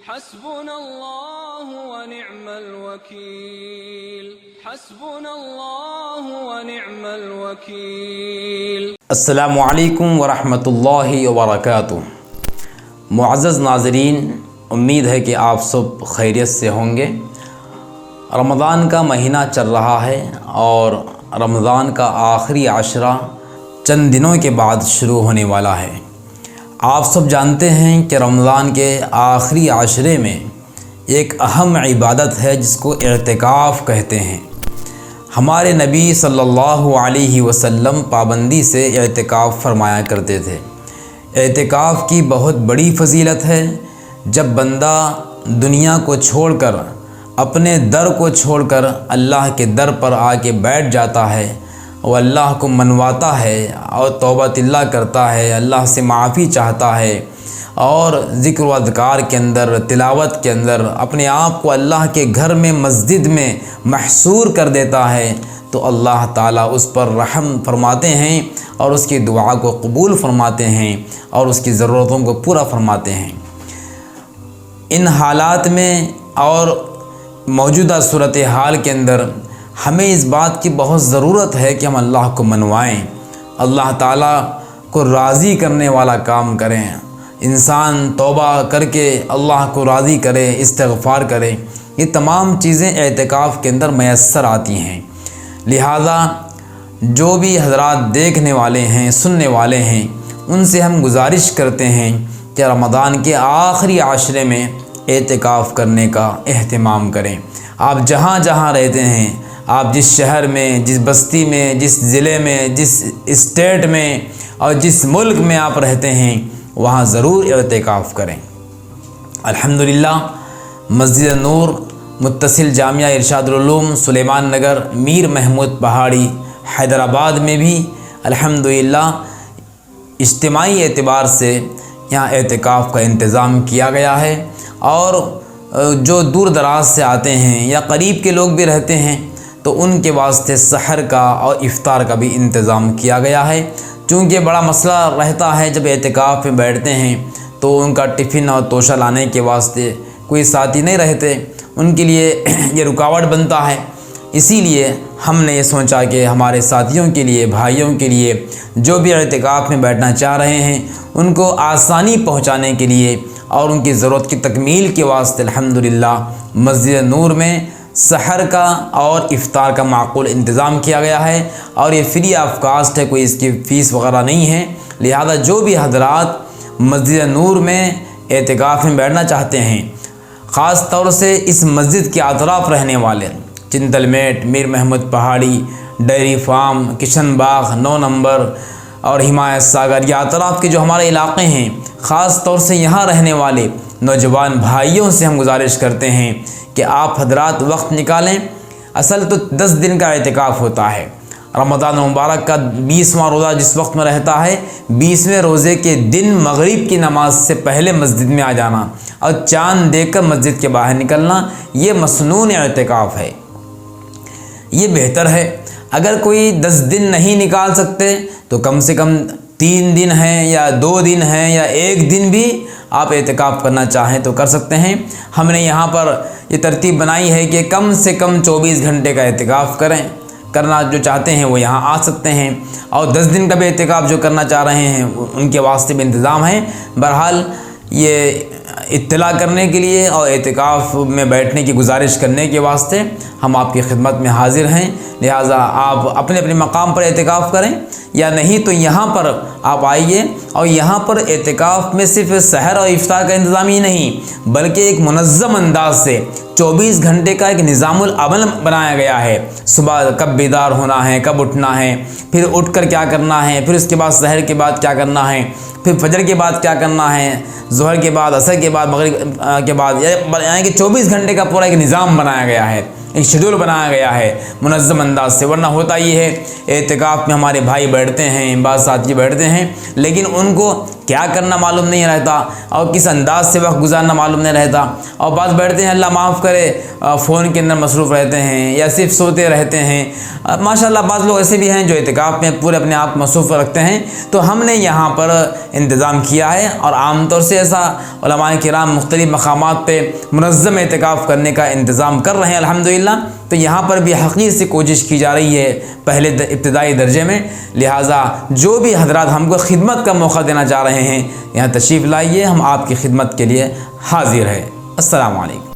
حسبنا اللہ ونعم الوکیل حسبنا اللہ ونعم الوکیل۔ السلام علیکم ورحمۃ اللہ وبرکاتہ۔ معزز ناظرین، امید ہے کہ آپ سب خیریت سے ہوں گے۔ رمضان کا مہینہ چل رہا ہے اور رمضان کا آخری عشرہ چند دنوں کے بعد شروع ہونے والا ہے۔ آپ سب جانتے ہیں کہ رمضان کے آخری عشرے میں ایک اہم عبادت ہے جس کو اعتکاف کہتے ہیں۔ ہمارے نبی صلی اللہ علیہ وسلم پابندی سے اعتکاف فرمایا کرتے تھے۔ اعتکاف کی بہت بڑی فضیلت ہے۔ جب بندہ دنیا کو چھوڑ کر، اپنے در کو چھوڑ کر اللہ کے در پر آ کے بیٹھ جاتا ہے، وہ اللہ کو منواتا ہے اور توبہ اللہ کرتا ہے، اللہ سے معافی چاہتا ہے اور ذکر و اذکار کے اندر، تلاوت کے اندر اپنے آپ کو اللہ کے گھر میں، مسجد میں محصور کر دیتا ہے، تو اللہ تعالیٰ اس پر رحم فرماتے ہیں اور اس کی دعا کو قبول فرماتے ہیں اور اس کی ضرورتوں کو پورا فرماتے ہیں۔ ان حالات میں اور موجودہ صورتحال کے اندر ہمیں اس بات کی بہت ضرورت ہے کہ ہم اللہ کو منوائیں، اللہ تعالیٰ کو راضی کرنے والا کام کریں۔ انسان توبہ کر کے اللہ کو راضی کرے، استغفار کرے، یہ تمام چیزیں اعتکاف کے اندر میسر آتی ہیں۔ لہذا جو بھی حضرات دیکھنے والے ہیں، سننے والے ہیں، ان سے ہم گزارش کرتے ہیں کہ رمضان کے آخری عشرے میں اعتکاف کرنے کا اہتمام کریں۔ آپ جہاں جہاں رہتے ہیں، آپ جس شہر میں، جس بستی میں، جس ضلع میں، جس اسٹیٹ میں اور جس ملک میں آپ رہتے ہیں، وہاں ضرور اعتکاف کریں۔ الحمدللہ مسجد نور متصل جامعہ ارشاد العلوم سلیمان نگر میر محمود پہاڑی حیدرآباد میں بھی الحمدللہ اجتماعی اعتبار سے یہاں اعتکاف کا انتظام کیا گیا ہے، اور جو دور دراز سے آتے ہیں یا قریب کے لوگ بھی رہتے ہیں تو ان کے واسطے سحر کا اور افطار کا بھی انتظام کیا گیا ہے۔ چونکہ بڑا مسئلہ رہتا ہے جب اعتکاف میں بیٹھتے ہیں تو ان کا ٹفن اور توشہ لانے کے واسطے کوئی ساتھی نہیں رہتے، ان کے لیے یہ رکاوٹ بنتا ہے۔ اسی لیے ہم نے یہ سوچا کہ ہمارے ساتھیوں کے لیے، بھائیوں کے لیے جو بھی اعتکاف میں بیٹھنا چاہ رہے ہیں، ان کو آسانی پہنچانے کے لیے اور ان کی ضرورت کی تکمیل کے واسطے الحمدللہ مسجد نور میں سحر کا اور افطار کا معقول انتظام کیا گیا ہے، اور یہ فری آف کاسٹ ہے، کوئی اس کی فیس وغیرہ نہیں ہے۔ لہذا جو بھی حضرات مسجد نور میں اعتکاف میں بیٹھنا چاہتے ہیں، خاص طور سے اس مسجد کے اطراف رہنے والے، چنتل میٹ، میر محمود پہاڑی، ڈیری فارم، کشن باغ 9 نمبر اور حمایت ساگر، یہ اطراف کے جو ہمارے علاقے ہیں، خاص طور سے یہاں رہنے والے نوجوان بھائیوں سے ہم گزارش کرتے ہیں کہ آپ حضرات وقت نکالیں۔ اصل تو 10 دن کا اعتکاف ہوتا ہے۔ رمضان مبارک کا 20واں روزہ جس وقت میں رہتا ہے، 20ویں روزے کے دن مغرب کی نماز سے پہلے مسجد میں آ جانا اور چاند دیکھ کر مسجد کے باہر نکلنا، یہ مسنون اعتکاف ہے۔ یہ بہتر ہے۔ اگر کوئی 10 دن نہیں نکال سکتے تو کم سے کم 3 دن ہیں یا 2 دن ہیں یا 1 دن بھی آپ اعتکاف کرنا چاہیں تو کر سکتے ہیں۔ ہم نے یہاں پر یہ ترتیب بنائی ہے کہ کم سے کم 24 گھنٹے کا اعتکاف کرنا جو چاہتے ہیں وہ یہاں آ سکتے ہیں، اور 10 دن کا بھی اعتکاف جو کرنا چاہ رہے ہیں ان کے واسطے بھی انتظام ہے۔ بہرحال یہ اطلاع کرنے کے لیے اور اعتکاف میں بیٹھنے کی گزارش کرنے کے واسطے ہم آپ کی خدمت میں حاضر ہیں۔ لہٰذا آپ اپنے اپنے مقام پر اعتکاف کریں، یا نہیں تو یہاں پر آپ آئیے، اور یہاں پر اعتکاف میں صرف سحر اور افطار کا انتظام ہی نہیں بلکہ ایک منظم انداز سے 24 گھنٹے کا ایک نظام العمل بنایا گیا ہے۔ صبح کب بیدار ہونا ہے، کب اٹھنا ہے، پھر اٹھ کر کیا کرنا ہے، پھر اس کے بعد سحر کے بعد کیا کرنا ہے، پھر فجر کے بعد کیا کرنا ہے، ظہر کے بعد، عصر کے بعد، مغرب کے بعد، یعنی کہ 24 گھنٹے کا پورا ایک نظام بنایا گیا ہے۔ ایک شیڈول بنایا گیا ہے منظم انداز سے، ورنہ ہوتا یہ ہے اعتکاف میں ہمارے بھائی بیٹھتے ہیں، بعض ساتھی بیٹھتے ہیں، لیکن ان کو کیا کرنا معلوم نہیں رہتا اور کس انداز سے وقت گزارنا معلوم نہیں رہتا، اور بعض بیٹھتے ہیں اللہ معاف کرے فون کے اندر مصروف رہتے ہیں یا صرف سوتے رہتے ہیں۔ ماشاءاللہ بعض لوگ ایسے بھی ہیں جو اعتکاف میں پورے اپنے آپ کو مصروف رکھتے ہیں۔ تو ہم نے یہاں پر انتظام کیا ہے، اور عام طور سے ایسا علماء کرام مختلف مقامات پہ منظم اعتکاف کرنے کا انتظام کر رہے ہیں الحمدللہ۔ تو یہاں پر بھی حقیقت سے کوشش کی جا رہی ہے پہلے ابتدائی درجے میں، لہٰذا جو بھی حضرات ہم کو خدمت کا موقع دینا چاہ رہے ہیں یہاں تشریف لائیے، ہم آپ کی خدمت کے لیے حاضر ہیں۔ السلام علیکم۔